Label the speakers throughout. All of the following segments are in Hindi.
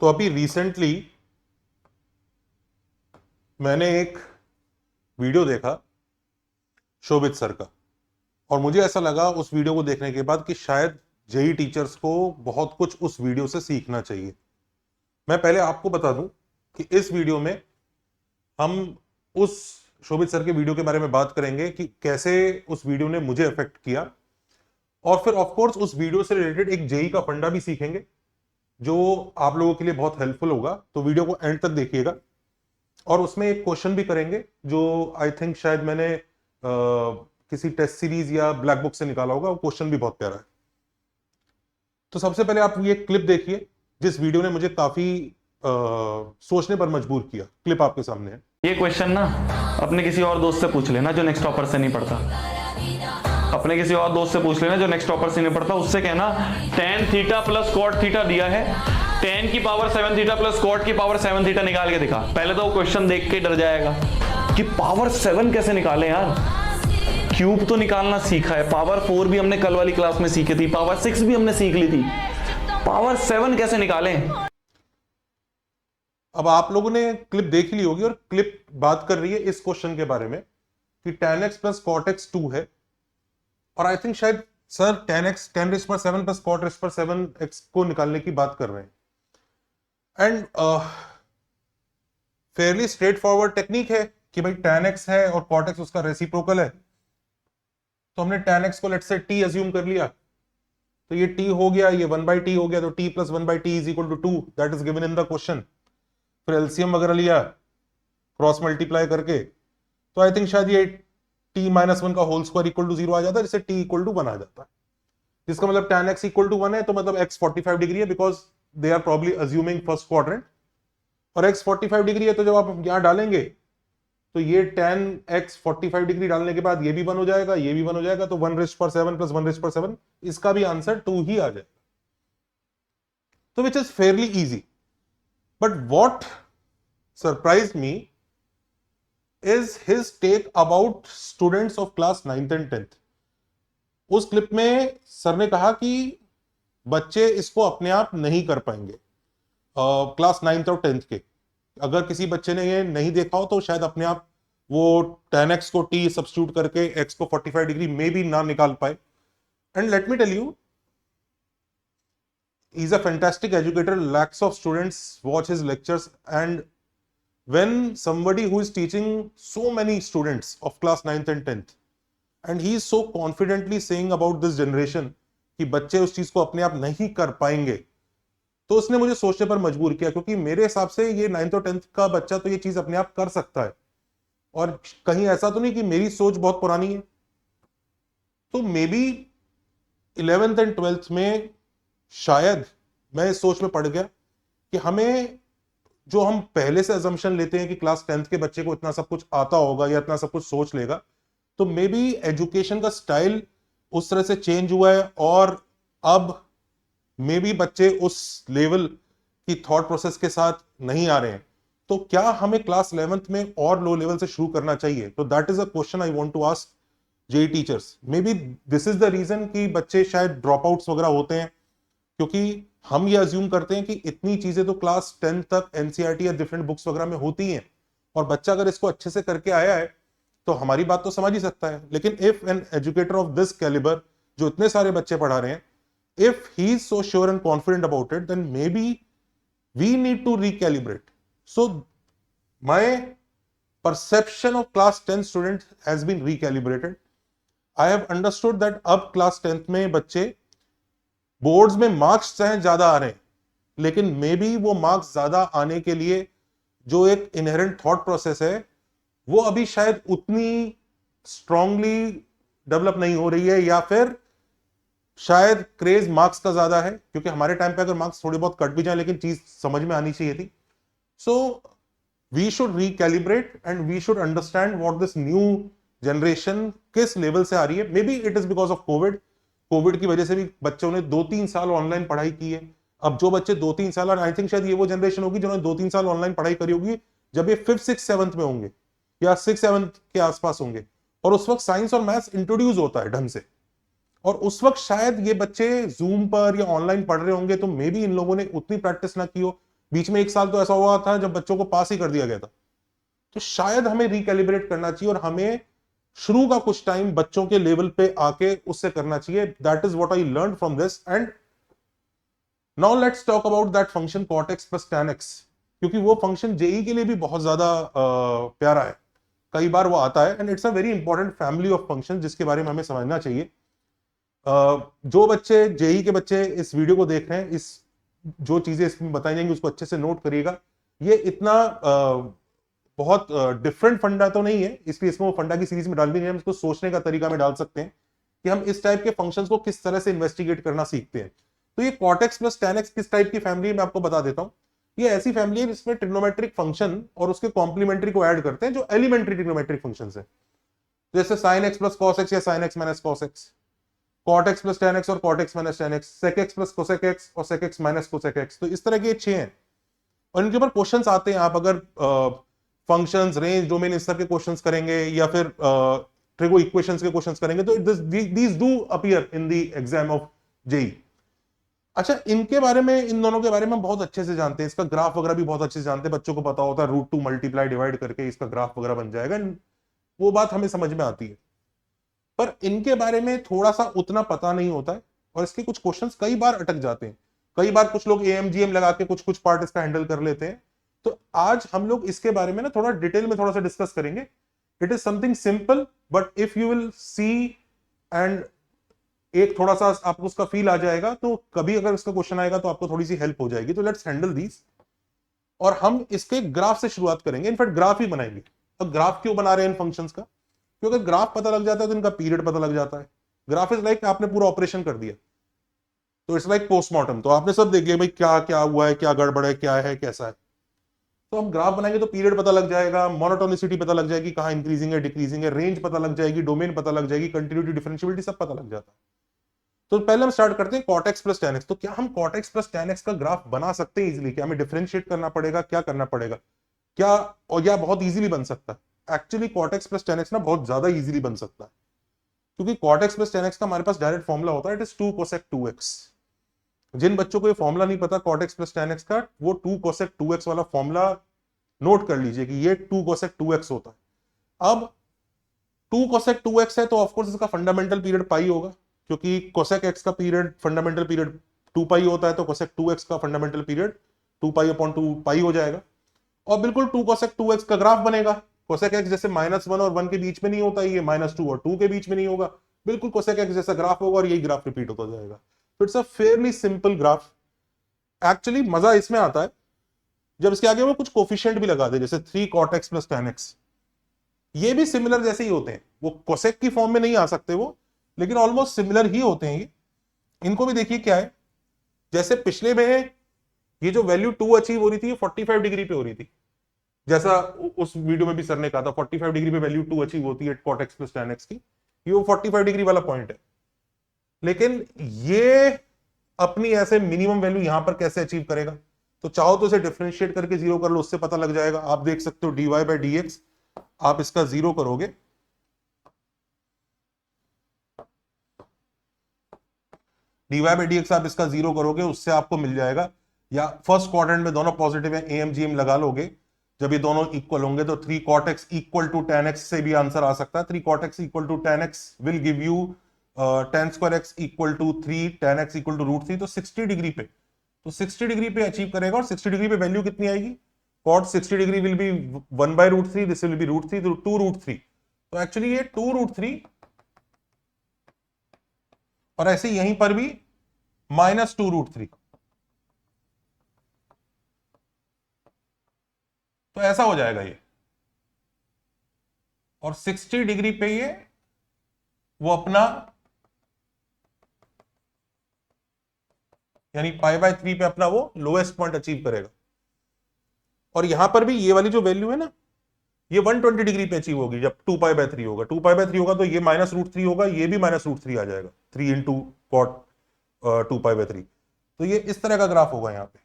Speaker 1: तो अभी रिसेंटली मैंने एक वीडियो देखा शोभित सर का, और मुझे ऐसा लगा उस वीडियो को देखने के बाद कि शायद जेई टीचर्स को बहुत कुछ उस वीडियो से सीखना चाहिए। मैं पहले आपको बता दूं कि इस वीडियो में हम उस शोभित सर के वीडियो के बारे में बात करेंगे कि कैसे उस वीडियो ने मुझे अफेक्ट किया, और फिर ऑफ कोर्स उस वीडियो से रिलेटेड एक जेई का फंडा भी सीखेंगे जो आप लोगों के लिए बहुत हेल्पफुल होगा। तो वीडियो को एंड तक देखिएगा, और उसमें एक क्वेश्चन भी करेंगे जो आई थिंक शायद मैंने किसी टेस्ट सीरीज या ब्लैक बुक से निकाला होगा। वो क्वेश्चन भी बहुत प्यारा है। तो सबसे पहले आप ये क्लिप देखिए जिस वीडियो ने मुझे काफी सोचने पर मजबूर किया। क्लिप आपके सामने है।
Speaker 2: ये क्वेश्चन ना अपने किसी और दोस्त से पूछ लेना जो नेक्स्ट टॉपर से नहीं पढ़ता। अपने किसी और दोस्त से पूछ लेना जो नेक्स्ट टॉपर से नहीं पढ़ता। उससे कहना tan theta plus cot theta दिया है, tan की पावर 7 थीटा प्लस cot की पावर 7 थीटा निकाल के दिखा। पहले तो वो क्वेश्चन देख के डर जाएगा कि पावर 7 कैसे निकाले यार, क्यूब तो निकालना सीखा है, पावर 4 भी हमने कल वाली क्लास में सीखी थी, पावर 6 भी हमने सीख ली थी, पावर 7 कैसे निकालें।
Speaker 1: अब आप लोगों ने क्लिप देख ली होगी, और क्लिप बात कर रही है इस क्वेश्चन के बारे में कि tan x plus cot x 2 है, और आई थिंक शायद सर tan raised पर 7 प्लस cot raised पर 7x को निकालने की बात कर रहे हैं। And Fairlie straight forward technique है कि भाई tan x है और cot x उसका रेसिप्रोकल है, तो हमने tan x को लेट्स से t अज्यूम कर लिया, तो ये t हो गया, ये 1/t हो गया, तो t plus 1/t is equal to 2, that is given in the question. फिर एलसीएम वगैरह लिया क्रॉस मल्टीप्लाई करके, तो आई थिंक शायद ये t माइनस 1 का होल स्क्वायर इक्वल टू 0 आ जाता है, जिससे t इक्वल टू 1 आ जाता है। जिसका मतलब tan x इक्वल टू 1 है, तो मतलब x 45 डिग्री है, because they are probably assuming first quadrant, और x 45 डिग्री है, तो जब आप यहां डालेंगे तो ये tan x 45 डिग्री डालने के बाद ये भी 1 हो जाएगा, ये भी 1 हो जाएगा, तो 1 रेस्ट पर 7 प्लस 1 रेस्ट पर 7, इसका भी आंसर 2 ही आ जाएगा। तो which is fairly easy, but what surprise me is his take about students of class 9th and 10th। उस क्लिप में सर ने कहा कि बच्चे इसको अपने आप नहीं कर पाएंगे, क्लास 9th और 10th के। अगर किसी बच्चे ने ये नहीं देखा हो तो शायद अपने आप वो tan x को t सब्स्टिट्यूट करके x को 45 डिग्री में भी ना निकाल पाए। And let me tell you, he is a fantastic educator, lakhs of students watch his lectures, and when somebody who is teaching so many students of class 9th and 10th and he is so confidently saying about this generation कि बच्चे उस चीज को अपने आप नहीं कर पाएंगे, तो उसने मुझे सोचने पर मजबूर किया, क्योंकि मेरे हिसाब से ये 9th और 10th का बच्चा तो ये चीज अपने आप कर सकता है, और कहीं ऐसा तो नहीं कि मेरी सोच बहुत पुरानी है। तो may be 11th and 12th में शायद मैं इस सोच में पड़ गया कि हमें, जो हम पहले से अजम्पशन लेते हैं कि क्लास 10th के बच्चे को इतना सब कुछ आता होगा या इतना सब कुछ सोच लेगा, तो मे बी एजुकेशन का स्टाइल उस तरह से चेंज हुआ है, और अब मे बी बच्चे उस लेवल की थॉट प्रोसेस के साथ नहीं आ रहे हैं। तो क्या हमें क्लास 11th में और लो लेवल से शुरू करना चाहिए? तो that is a question I want to ask JEE teachers. Maybe this is the reason कि बच्चे शायद ड्रॉप आउट्स वगैरह होते हैं, क्योंकि हम ये अज्यूम करते हैं कि इतनी चीजें तो क्लास 10 तक एनसीईआरटी या डिफरेंट बुक्स वगैरह में होती हैं, और बच्चा अगर इसको अच्छे से करके आया है तो हमारी बात तो समझ ही सकता है। लेकिन if an educator of this calibre, जो इतने सारे बच्चे पढ़ा रहे हैं, if he is so sure and confident about it, then maybe we need to recalibrate. So my perception of class 10 student has been recalibrated. I have understood that अब क्लास 10th में बच्चे बोर्ड्स में मार्क्स चाहे ज्यादा आ रहे हैं, लेकिन मे बी वो मार्क्स ज्यादा आने के लिए जो एक इनहेरेंट थॉट प्रोसेस है वो अभी शायद उतनी स्ट्रांगली डेवलप नहीं हो रही है, या फिर शायद क्रेज मार्क्स का ज्यादा है, क्योंकि हमारे टाइम पे अगर मार्क्स थोड़े बहुत कट भी जाए लेकिन चीज समझ में आनी चाहिए थी। So we should recalibrate and we should understand what this new generation किस लेवल से आ रही है। Maybe it is because of COVID की वजह से भी बच्चों ने 2-3 साल ऑनलाइन पढ़ाई की है। अब जो बच्चे 2-3 साल, और आई थिंक शायद ये वो जनरेशन होगी जिन्होंने 2-3 साल ऑनलाइन पढ़ाई करी होगी जब ये 5th 6th 7th में होंगे या 6th 7th के आसपास होंगे, और उस वक्त साइंस और मैथ्स इंट्रोड्यूस होता है ढंग से, और उस वक्त शायद ये बच्चे जूम पर या ऑनलाइन पढ़ रहे होंगे, तो मे बी इन लोगों ने उतनी प्रैक्टिस ना की हो बीच में एक साल तो ऐसा हुआ था जब बच्चों को पास ही कर दिया गया था। तो शायद हमें रिकैलिब्रेट करना चाहिए और हमें शुरू का कुछ टाइम बच्चों के लेवल पे आके उससे करना चाहिए। That is what I learn from this. And now let's talk about that function cot x plus tan x, क्योंकि वो फंक्शन जेई के लिए भी बहुत ज्यादा प्यारा है, कई बार वो आता है, and it's a very important family of function जिसके बारे में हमें समझना चाहिए। जो बच्चे जेई के बच्चे इस वीडियो को देख रहे हैं, इस जो चीजें इसमें बताई जाएंगी उसको अच्छे से नोट करिएगा। ये इतना बहुत डिफरेंट फंडा तो नहीं है, इसलिए इसको फंडा की सीरीज में डाल भी नहीं है, हम इसको सोचने का तरीका में डाल सकते हैं कि हम इस टाइप के फंक्शंस को किस तरह से इन्वेस्टिगेट करना सीखते हैं। तो ये cot x plus tan x किस टाइप की फैमिली है मैं आपको बता देता हूं। ये ऐसी फैमिली है जिसमें ट्रिग्नोमेट्रिक फंक्शन और उसके कॉम्प्लीमेंट्री को ऐड करते हैं जो एलिमेंट्री ट्रिग्नोमेट्रिक फंक्शंस है, जैसे sin x plus cos x या sin x minus cos x, cot x plus tan x और cot x minus tan x, sec x plus cosec x और sec x minus cosec x। तो इस तरह के 6 हैं और इनके ऊपर क्वेश्चंस आते हैं। आप अगर फंक्शंस, रेंज, डोमेन इस तरह के क्वेश्चंस करेंगे या फिर ट्रिगो इक्वेशंस के क्वेश्चंस करेंगे तो these do appear in the exam of JEE. अच्छा, इनके बारे में, इन दोनों के बारे में हम बहुत अच्छे से जानते हैं, इसका ग्राफ वगैरह भी बहुत अच्छे से जानते हैं, बच्चों को पता होता है √2 मल्टीप्लाई डिवाइड करके इसका ग्राफ वगैरह बन जाएगा, वो बात हमें समझ में आती है। पर इनके बारे में थोड़ा सा उतना पता नहीं होता है और इसके कुछ क्वेश्चंस कई बार अटक जाते हैं। कई बार कुछ लोग AMGM लगा के कुछ कुछ पार्ट इसका हैंडल कर लेते हैं। तो आज हम लोग इसके बारे में ना थोड़ा डिटेल में थोड़ा सा डिस्कस करेंगे। It is something simple but if you will see and एक थोड़ा सा आपको उसका फील आ जाएगा तो कभी अगर इसका क्वेश्चन आएगा तो आपको थोड़ी सी हेल्प हो जाएगी। तो लेट्स हैंडल दीज और हम इसके ग्राफ से शुरुआत करेंगे। इनफैक्ट ग्राफ ही बनाएंगे। अब ग्राफ क्यों बना रहे हैं इन फंक्शंस का? क्योंकि ग्राफ पता लग जाता है तो इनका पीरियड पता लग जाता है। ग्राफ इज लाइक आपने पूरा ऑपरेशन कर दिया, तो इट्स लाइक पोस्टमार्टम, तो आपने सब देख लिया भाई क्या क्या हुआ है, क्या गड़बड़ है, क्या है, कैसा है। तो हम ग्राफ बनाएंगे तो पीरियड पता लग जाएगा, मोनोटोनिसिटी पता लग जाएगी, कहां इंक्रीजिंग है डिक्रीजिंग है, रेंज पता लग जाएगी, डोमेन पता लग जाएगी, कंटिन्यूटी डिफरेंशियबिलिटी सब पता लग जाता है। तो पहले हम स्टार्ट करते हैं cot x plus tan x। तो क्या हम cot x plus tan x का ग्राफ बना सकते हैं इजीली? क्या हमें डिफरेंशिएट करना पड़ेगा, क्या करना पड़ेगा, क्या? और या बहुत इजीली बन सकता है। Actually cot x plus tan x ना बहुत ज्यादा इजीली बन सकता है, क्योंकि cot x plus tan x का हमारे पास डायरेक्ट फॉर्मूला होता है, इट इज 2 cosec 2x। जिन बच्चों को ये फॉर्मूला नहीं पता cot x plus tan x का, वो 2 cosec 2x वाला फॉर्मूला नोट कर लीजिए कि ये 2 cosec 2x होता है। अब 2 cosec 2x है तो ऑफकोर्स इसका फंडामेंटल पीरियड पाई होगा, क्योंकि cosec x का पीरियड फंडामेंटल पीरियड 2 पाई होता है, तो cosec 2x का फंडामेंटल पीरियड 2 पाई अपॉन 2 पाई हो जाएगा। और बिल्कुल 2 cosec 2x का ग्राफ बनेगा। cosec x जैसे -1 और 1 के बीच में नहीं होता, ये -2 और 2 के बीच में नहीं होगा, बिल्कुल cosec x जैसा ग्राफ होगा और यही ग्राफ रिपीट होता जाएगा। तो it's a fairly simple graph. Actually मजा इसमें आता है जब इसके आगे वो कुछ कोफिशिएंट भी लगा दे, जैसे 3 cot x plus tan x। ये भी सिमिलर जैसे ही होते हैं, वो cosec की फॉर्म में नहीं आ सकते वो, लेकिन ऑलमोस्ट सिमिलर ही होते हैं ये। इनको भी देखिए क्या है, जैसे पिछले में ये जो वैल्यू 2 अचीव हो रही थी ये 45 डिग्री पे हो रही थी, जैसा उस वीडियो में भी सर ने कहा था 45 डिग्री पे वैल्यू 2 अचीव होती है cot x plus tan x की, ये वो 45 डिग्री वाला पॉइंट है। लेकिन ये अपनी ऐसे मिनिमम वैल्यू यहां पर कैसे अचीव करेगा? तो चाहो तो इसे डिफरेंशिएट करके जीरो कर लो, उससे पता लग जाएगा। आप देख सकते हो dy/dx, आप इसका जीरो करोगे, dy/dx आप इसका जीरो करोगे, उससे आपको मिल जाएगा, या फर्स्ट क्वाड्रेंट में दोनों पॉजिटिव है, AMGM लगा लोगे, जब ये दोनों इक्वल होंगे तो 3 cot x equal to tan x से भी आंसर आ सकता है। 3 cot x equal to tan x will give you tan square x equal to 3 tan x equal to √3। तो 60 डिग्री पे, तो 60 डिग्री पे अचीव करेगा। और 60 डिग्री पे वैल्यू कितनी आएगी? cot 60 degree will be 1/√3, this will be √3, तो 2√3। तो एक्चुअली ये 2√3, और ऐसे यहीं पर भी -2√3। तो ऐसा हो जाएगा ये। और 60 डिग्री पे ये वो अपना यानी π/3 पे अपना वो लोएस्ट पॉइंट अचीव करेगा। और यहां पर भी ये वाली जो वैल्यू है ना, ये 120 डिग्री पे अचीव होगी जब 2π/3 होगा। 2π/3 होगा तो ये -√3 होगा, ये भी -√3 आ जाएगा, 3 इंटू cot 2π/3। तो ये इस तरह का ग्राफ होगा यहां पे।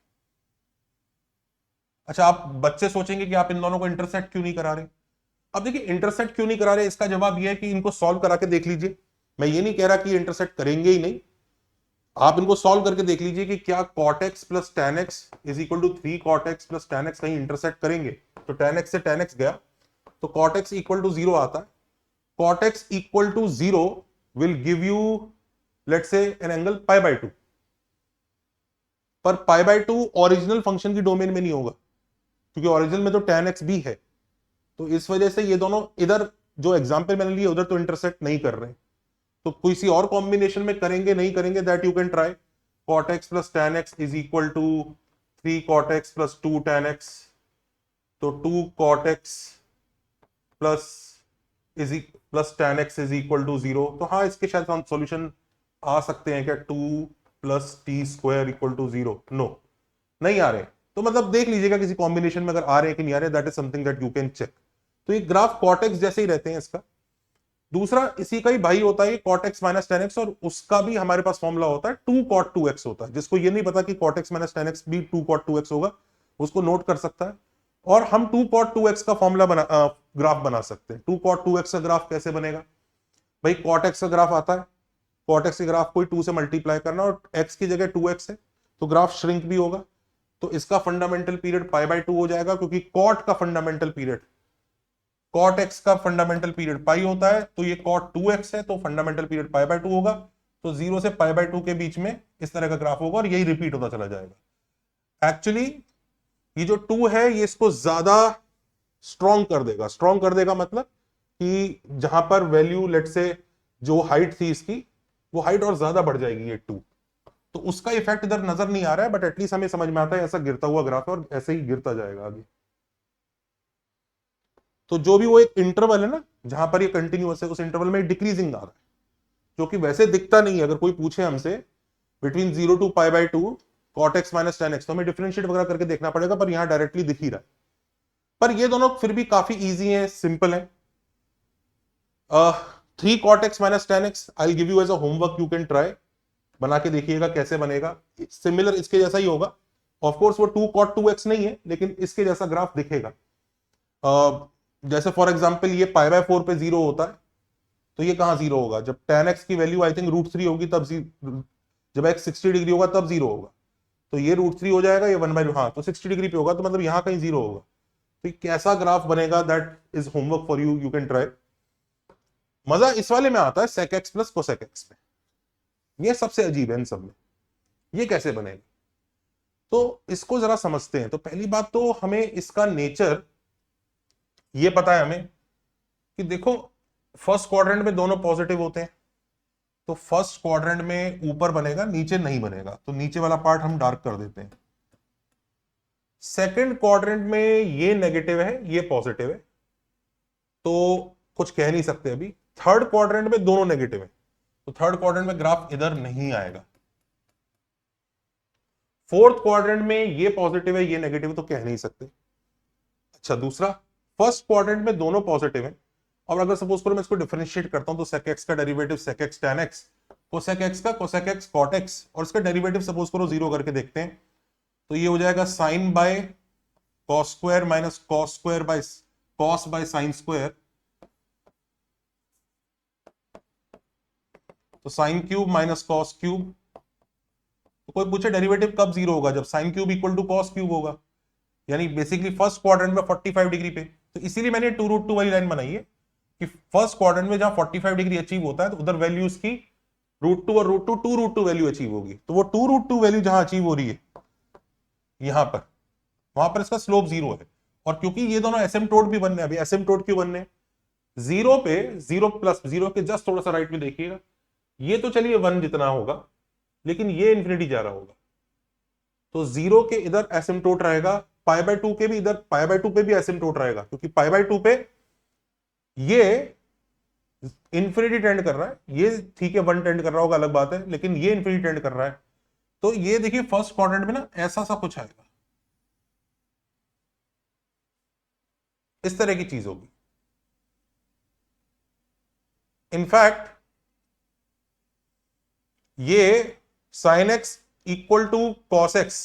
Speaker 1: अच्छा, आप बच्चे सोचेंगे कि आप इन दोनों को इंटरसेक्ट क्यों नहीं करा रहे? अब देखिए, इंटरसेक्ट क्यों नहीं करा रहे, इसका जवाब यह है कि इनको सॉल्व करा के देख लीजिए। मैं ये नहीं कह रहा कि ये इंटरसेक्ट करेंगे ही नहीं, आप इनको सॉल्व करके देख लीजिए कि क्या cot x plus tan x is equal to 3 cot x plus tan x कहीं इंटरसेक्ट करेंगे। तो tan x से tan x गया तो cot x इक्वल टू 0 आता है। cot x equal to 0 will give you let's say an angle pi by 2, पर पाई बाय 2 ओरिजिनल फंक्शन की डोमेन में नहीं होगा क्योंकि ओरिजिनल में तो tan x भी है। तो इस वजह से ये दोनों इधर जो एग्जाम्पल मैंने लिए उधर तो इंटरसेक्ट नहीं कर रहे हैं। तो किसी और कॉम्बिनेशन में करेंगे नहीं करेंगे that you can try. cot x plus tan x is equal to 3 cot x plus 2 tan x, तो 2 cot x plus tan x is equal to 0। तो हाँ, इसके शायद हम सॉल्यूशन आ सकते हैं क्या 2 plus T square equal to 0। No, नहीं आ रहे। तो मतलब देख लीजिएगा किसी कॉम्बिनेशन में अगर आ रहे हैं कि नहीं आ रहे, that is something that you can check. तो ये ग्राफ cot x जैसे ही रहते हैं इसका। दूसरा इसी का ही भाई होता है cot x minus tan x, और उसका भी हमारे पास फॉर्मूला होता है 2 cot 2x होता है। जिसको ये नहीं पता कि cot x minus tan x भी 2 cot 2x होगा, उसको नोट कर सकता है। और हम 2 cot 2x का फॉर्मूला ग्राफ बना सकते हैं। 2 cot 2x का ग्राफ कैसे बनेगा भाई, cot x का ग्राफ आता है, cot x के ग्राफ को 2 से मल्टीप्लाई करना और x की जगह 2x है तो ग्राफ श्रिंक भी होगा। तो इसका फंडामेंटल पीरियड पाई बाय 2 हो जाएगा क्योंकि cot का फंडामेंटल पीरियड, cot x का फंडामेंटल पीरियड पाई होता है, तो ये cot 2x है तो फंडामेंटल पीरियड पाई बाय 2 होगा। तो 0 से पाई बाय 2 के बीच में इस तरह का ग्राफ होगा और यही रिपीट होता चला जाएगा। एक्चुअली ये जो 2 है ये इसको ज्यादा स्ट्रॉन्ग कर देगा। स्ट्रॉन्ग कर देगा मतलब कि जहां पर वैल्यू लेट से जो हाइट थी इसकी, वो हाइट और ज्यादा बढ़ जाएगी ये 2। तो उसका इफेक्ट इधर नजर नहीं आ रहा है, बट एटलीस्ट हमें समझ में आता है ऐसा गिरता हुआ ग्राफ है और ऐसे ही गिरता जाएगा आगे। तो जो भी वो एक इंटरवल है ना जहां पर ये कंटिन्यूअस है, उस इंटरवल में डिक्रीजिंग आ रहा है, जो कि वैसे दिखता नहीं है। अगर कोई पूछे हमसे between 0 to pi by 2 cot x minus tan x, तो हमें डिफरेंशिएट वगैरह करके देखना पड़ेगा, पर यहां डायरेक्टली दिख ही रहा है। पर ये दोनों फिर भी काफी इजी है, सिंपल है। 3 cot x minus tan x I give you as a homework, you can try, बना के देखिएगा कैसे बनेगा। सिमिलर इसके जैसा ही होगा। ऑफ कोर्स वो 2 cot 2x नहीं है, लेकिन इसके जैसा ग्राफ दिखेगा। जैसे फॉर एग्जांपल ये पाई बाय 4 पे 0 होता है, तो ये कहां 0 होगा, जब tan x की वैल्यू आई थिंक √3 होगी तब जब x 60 डिग्री होगा तब 0 होगा। तो ये √3 हो जाएगा, ये 1/, हाँ तो 60 डिग्री पे होगा, तो मतलब यहां कहीं 0 होगा। तो कैसा ग्राफ बनेगा that is homework for you, you can try. मजा इस वाले में आता है sec x plus cosec x में। ये सबसे अजीब है इन सब में, ये कैसे बनेगा। तो इसको जरा समझते हैं। तो पहली बात तो हमें इसका नेचर ये पता है हमें कि देखो फर्स्ट क्वाड्रेंट में दोनों पॉजिटिव होते हैं, तो फर्स्ट क्वाड्रेंट में ऊपर बनेगा नीचे नहीं बनेगा, तो नीचे वाला पार्ट हम डार्क कर देते हैं। सेकंड क्वाड्रेंट में ये नेगेटिव है ये पॉजिटिव है, तो कुछ कह नहीं सकते अभी। थर्ड क्वाड्रेंट में दोनों नेगेटिव है, तो थर्ड क्वाड्रेंट में ग्राफ इधर नहीं आएगा। फोर्थ क्वाड्रेंट में ये पॉजिटिव है ये नेगेटिव है, तो कह नहीं सकते। अच्छा दूसरा, फर्स्ट क्वाड्रेंट में दोनों पॉजिटिव है, और अगर सपोज करो मैं इसको डिफरेंशिएट करता हूं तो sec x का derivative sec x tan x, cosec x का cosec x cot x, और इसका डेरिवेटिव सपोज करो 0 करके देखते हैं, तो ये हो जाएगा sin by cos square minus cos square by cos by sin square, तो sin cube minus cos cube. तो कोई पूछे डेरिवेटिव कब 0 होगा, जब sin cube equal to cos cube होगा, यानी बेसिकली फर्स्ट क्वाड्रेंट में 45 डिग्री पे। तो इसीलिए मैंने 2√2 वाली लाइन बनाई है कि फर्स्ट क्वाड्रेंट में जहां 45 डिग्री अचीव होता है तो उधर वैल्यूज की √2 और √2 2√2 वैल्यू अचीव होगी। तो वो 2√2 वैल्यू जहां अचीव हो रही है यहां पर, वहां पर इसका स्लोप 0 है। और क्योंकि ये दोनों एसिम्प्टोट भी बनने, अभी एसिम्प्टोट क्यों बनने, 0 पे 0 प्लस 0 के जस्ट थोड़ा सा राइट में देखिएगा, ये तो चलिए 1 जितना होगा, लेकिन ये इंफिनिटी जा रहा होगा, तो 0 के इधर एसिम्प्टोट रहेगा, पाई बाय 2 के भी इधर पाई बाय 2 पे भी एसिम्प्टोट रहेगा, क्योंकि पाई बाय 2 पे ये इंफिनिटी टेंड कर रहा है, ये ठीक है 1 टेंड कर रहा होगा अलग बात है, लेकिन ये इंफिनिटी टेंड कर रहा है। तो ये देखिए फर्स्ट क्वाड्रेंट में ना ऐसा सा कुछ आएगा, इस तरह की चीज होगी। इनफैक्ट ये sin x equal to cos x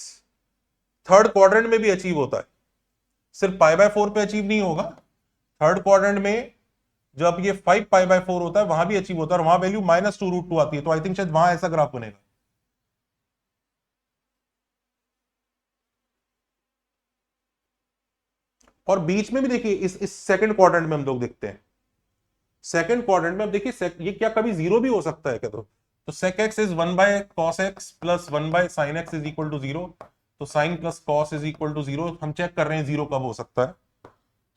Speaker 1: third quadrant में भी अचीव होता है, सिर्फ पाई बाय 4 पे अचीव नहीं होगा, थर्ड क्वाड्रेंट में जब ये 5 पाई बाय 4 होता है वहां भी अचीव होता है, और वहां वैल्यू -2√2 आती है। तो आई थिंक शायद वहां ऐसा ग्राफ बनेगा, और बीच में भी देखिए इस सेकंड क्वाड्रेंट में हम लोग देखते हैं, सेकंड क्वाड्रेंट में अब देखिए ये क्या कभी जीरो भी हो सकता है क्या? तो sec x is 1 by cos x plus 1 by sin x is equal to 0, तो sin plus cos is equal to 0। हम चेक कर रहे हैं जीरो कब हो सकता है।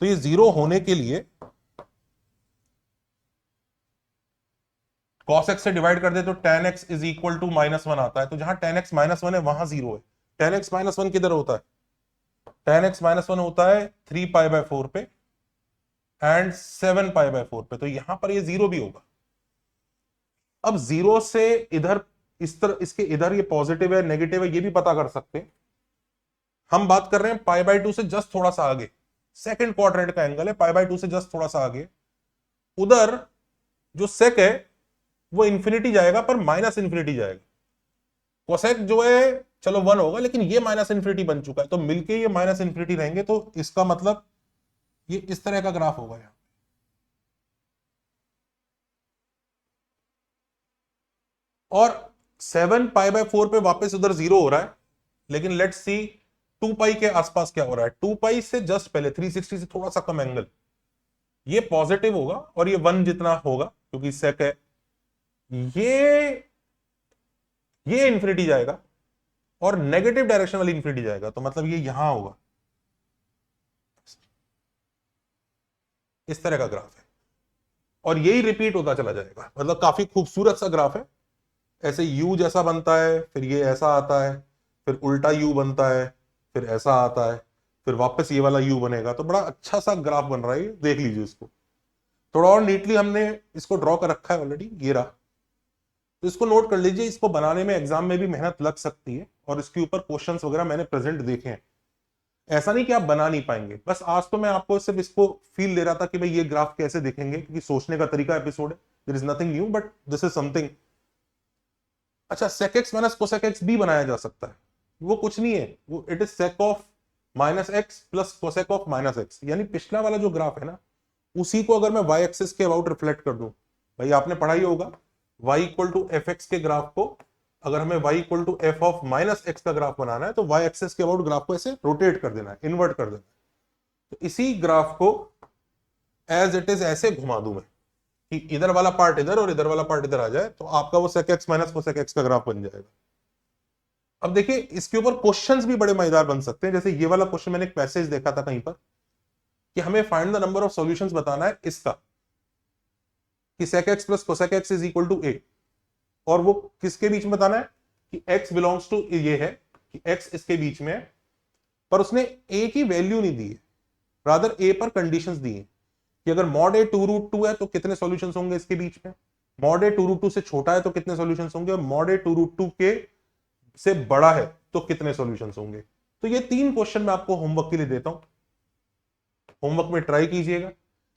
Speaker 1: तो ये जीरो होने के लिए cos x से डिवाइड कर दे तो tan x is equal to -1 आता है। तो जहां tan x -1 है वहां जीरो है। tan x -1 किधर होता है? tan x -1 होता है 3 पाई बाय 4 पे एंड 7 पाई बाय 4 पे, तो यहां पर ये जीरो भी होगा। अब जीरो से इधर इस तरह इसके इधर ये पॉजिटिव है नेगेटिव है ये भी पता कर सकते हैं। हम बात कर रहे हैं पाई बाय 2 से जस्ट थोड़ा सा आगे, सेकंड क्वाड्रेंट का एंगल है, पाई बाय 2 से जस्ट थोड़ा सा आगे। उधर जो सेक है वो इंफिनिटी जाएगा पर माइनस इंफिनिटी जाएगा। कोसेक जो है चलो 1 होगा, लेकिन ये माइनस इंफिनिटी बन चुका है, तो मिलके ये माइनस इंफिनिटी रहेंगे। तो इसका मतलब ये इस तरह का ग्राफ होगा यहां। और 7 पाई बाय 4 पे वापस उधर जीरो हो रहा है, लेकिन लेट्स सी 2 पाई के आसपास क्या हो रहा है। 2 पाई से जस्ट पहले 360 से थोड़ा सा कम एंगल, ये पॉजिटिव होगा और ये 1 जितना होगा क्योंकि सेक है। ये इंफिनिटी जाएगा और नेगेटिव डायरेक्शन वाली इंफिनिटी जाएगा, तो मतलब ये यहां होगा। इस तरह का ग्राफ है और यही रिपीट होता चला जाएगा। मतलब काफी खूबसूरत सा ग्राफ है। ऐसे यू जैसा बनता है, फिर ये ऐसा आता है, फिर उल्टा यू बनता है, फिर ऐसा आता है, फिर वापस ये वाला यू बनेगा। तो बड़ा अच्छा सा ग्राफ बन रहा है, देख लीजिए इसको। थोड़ा और नीटली हमने इसको ड्रॉ कर रखा है ऑलरेडी, ये रहा। तो इसको नोट कर लीजिए, इसको बनाने में एग्जाम में भी मेहनत लग सकती है और इसके ऊपर क्वेश्चंस वगैरह मैंने प्रेजेंट देखे हैं। ऐसा नहीं कि आप बना नहीं पाएंगे, बस आज तो मैं आपको सिर्फ इसको फील दे रहा था कि भाई ये ग्राफ कैसे देखेंगे, क्योंकि सोचने का तरीका एपिसोड है। There is nothing new but this is something. अच्छा, sec x माइनस cosec x भी बनाया जा सकता है। वो कुछ नहीं है, वो it is sec of minus x plus cosec of minus x. यानी पिछला वाला जो ग्राफ है ना, उसी को अगर मैं y एक्सिस के अबाउट रिफ्लेक्ट कर दूं, भाई आपने पढ़ा ही होगा y equal to F X के ग्राफ को अगर हमें y equal to F of minus X का ग्राफ बनाना है तो y एक्सिस के अबाउट ग्राफ को ऐसे रोटेट कर देना है, इन्वर्ट कर देना है। तो इसी ग्राफ को एज इट इज ऐसे घुमा दूं मैं कि इधर वाला पार्ट इधर और इधर वाला पार्ट इधर आ जाए, तो आपका वो sec x माइनस cosec x का ग्राफ बन जाएगा। अब देखिए इसके ऊपर क्वेश्चंस भी बड़े मजेदार बन सकते हैं। जैसे ये वाला क्वेश्चन मैंने एक पैसेज देखा था कहीं पर कि हमें find the number of solutions बताना है इसका, कि sec x plus cosec x is equal to a, और वो किसके बीच में बताना है कि x बिलोंग्स टू ये है कि x इसके बीच में है, पर उसने a की वैल्यू नहीं दी है, रादर a पर कंडीशंस दी है कि अगर मॉड a 2√2 है तो कितने सॉल्यूशंस होंगे इसके बीच में, मॉड a 2√2 से छोटा है तो कितने सॉल्यूशंस होंगे, और मॉड a 2√2 के से बड़ा है तो कितने सॉल्यूशंस होंगे। तो ये 3 क्वेश्चन मैं आपको होमवर्क के लिए देता हूं, होमवर्क में ट्राई कीजिएगा।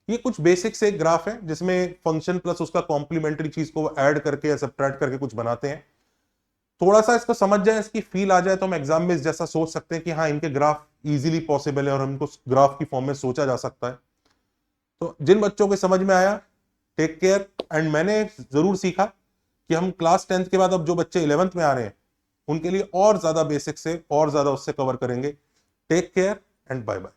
Speaker 1: ये कुछ बेसिक से ग्राफ है जिसमें फंक्शन प्लस उसका कॉम्प्लीमेंट्री चीज को ऐड करके या सब्ट्रैक्ट करके कुछ बनाते हैं। थोड़ा सा इसको समझ जाए, इसकी फील आ जाए, तो हम एग्जाम में जैसा सोच सकते हैं कि हाँ इनके ग्राफ इजीली पॉसिबल है और हमको ग्राफ की फॉर्म में सोचा जा सकता है। तो जिन बच्चों को समझ में आया, टेक केयर। एंड मैंने जरूर सीखा कि हम क्लास 10th के बाद अब जो बच्चे 11th में आ रहे हैं उनके लिए और ज्यादा बेसिक से और ज्यादा उससे कवर करेंगे। Take care and bye bye.